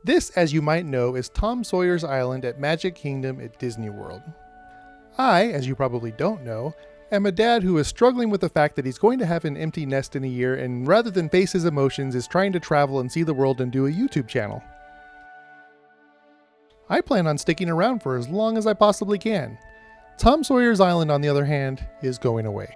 This, as you might know, is Tom Sawyer's Island at Magic Kingdom at Disney World. I, as you probably don't know, am a dad who is struggling with the fact that he's going to have an empty nest in a year and rather than face his emotions is trying to travel and see the world and do a YouTube channel. I plan on sticking around for as long as I possibly can. Tom Sawyer's Island, on the other hand, is going away.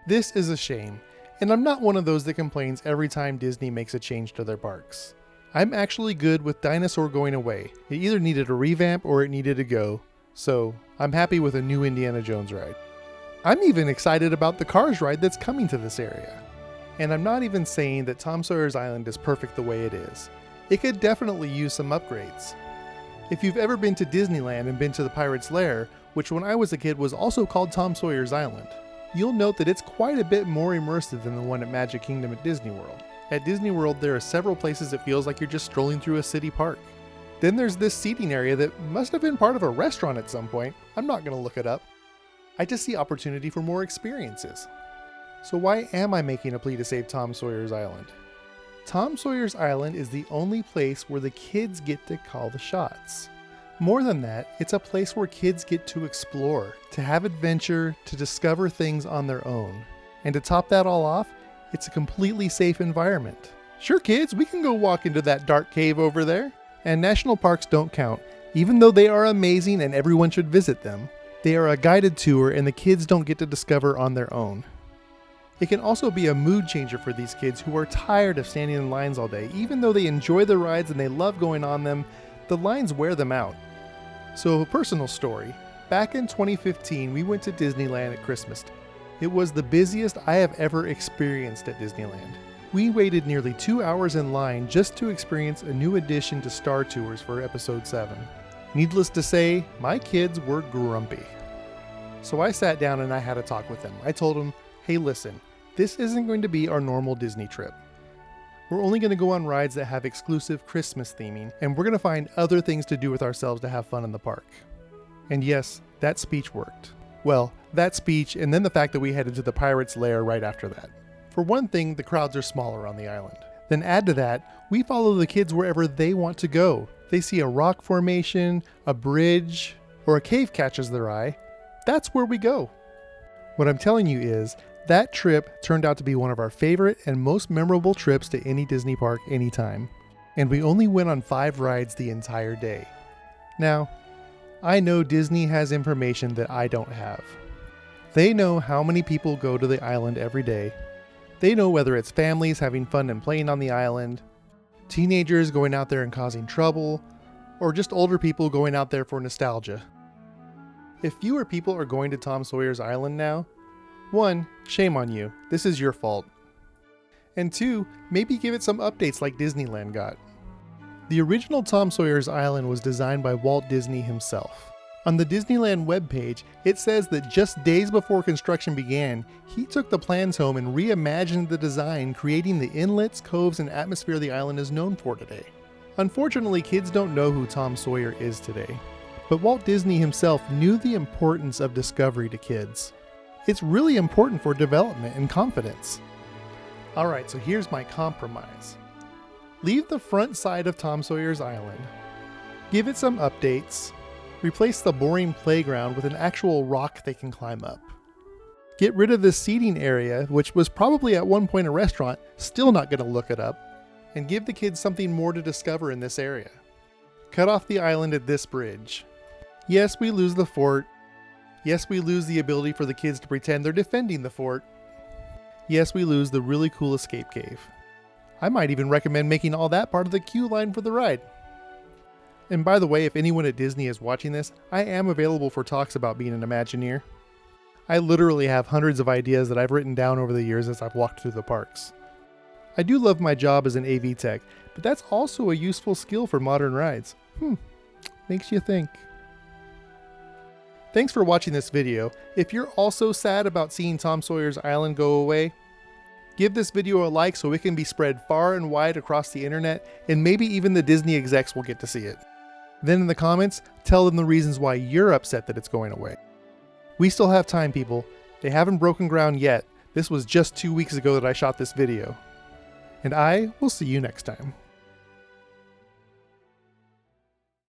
This is a shame, and I'm not one of those that complains every time Disney makes a change to their parks. I'm actually good with Dinosaur going away. It either needed a revamp or it needed to go, so I'm happy with a new Indiana Jones ride. I'm even excited about the Cars ride that's coming to this area. And I'm not even saying that Tom Sawyer's Island is perfect the way it is. It could definitely use some upgrades. If you've ever been to Disneyland and been to the Pirate's Lair, which when I was a kid was also called Tom Sawyer's Island, you'll note that it's quite a bit more immersive than the one at Magic Kingdom at Disney World. At Disney World, there are several places it feels like you're just strolling through a city park. Then there's this seating area that must have been part of a restaurant at some point. I'm not going to look it up. I just see opportunity for more experiences. So why am I making a plea to save Tom Sawyer's Island? Tom Sawyer's Island is the only place where the kids get to call the shots. More than that, it's a place where kids get to explore, to have adventure, to discover things on their own. And to top that all off, it's a completely safe environment. Sure kids, we can go walk into that dark cave over there. And national parks don't count. Even though they are amazing and everyone should visit them, they are a guided tour and the kids don't get to discover on their own. It can also be a mood changer for these kids who are tired of standing in lines all day. Even though they enjoy the rides and they love going on them, the lines wear them out. So a personal story. Back in 2015, we went to Disneyland at Christmas. It was the busiest I have ever experienced at Disneyland. We waited nearly 2 hours in line just to experience a new addition to Star Tours for Episode 7. Needless to say, my kids were grumpy. So I sat down and I had a talk with them. I told them, hey listen, this isn't going to be our normal Disney trip. We're only going to go on rides that have exclusive Christmas theming, and we're going to find other things to do with ourselves to have fun in the park. And yes, that speech worked. Well, that speech and then the fact that we headed to the Pirate's Lair right after that. For one thing, the crowds are smaller on the island. Then add to that, we follow the kids wherever they want to go. They see a rock formation, a bridge, or a cave catches their eye. That's where we go. What I'm telling you is, that trip turned out to be one of our favorite and most memorable trips to any Disney park anytime. And we only went on 5 rides the entire day. Now, I know Disney has information that I don't have. They know how many people go to the island every day. They know whether it's families having fun and playing on the island, teenagers going out there and causing trouble, or just older people going out there for nostalgia. If fewer people are going to Tom Sawyer's Island now, 1, shame on you, this is your fault. And 2, maybe give it some updates like Disneyland got. The original Tom Sawyer's Island was designed by Walt Disney himself. On the Disneyland webpage, it says that just days before construction began, he took the plans home and reimagined the design, creating the inlets, coves, and atmosphere the island is known for today. Unfortunately, kids don't know who Tom Sawyer is today, but Walt Disney himself knew the importance of discovery to kids. It's really important for development and confidence. Alright, so here's my compromise. Leave the front side of Tom Sawyer's Island, give it some updates, replace the boring playground with an actual rock they can climb up. Get rid of the seating area, which was probably at one point a restaurant, still not going to look it up, and give the kids something more to discover in this area. Cut off the island at this bridge. Yes, we lose the fort. Yes, we lose the ability for the kids to pretend they're defending the fort. Yes, we lose the really cool escape cave. I might even recommend making all that part of the queue line for the ride. And by the way, if anyone at Disney is watching this, I am available for talks about being an Imagineer. I literally have hundreds of ideas that I've written down over the years as I've walked through the parks. I do love my job as an AV tech, but that's also a useful skill for modern rides. Makes you think. Thanks for watching this video. If you're also sad about seeing Tom Sawyer's Island go away, give this video a like so it can be spread far and wide across the internet, and maybe even the Disney execs will get to see it. Then in the comments, tell them the reasons why you're upset that it's going away. We still have time, people. They haven't broken ground yet. This was just 2 weeks ago that I shot this video. And I will see you next time.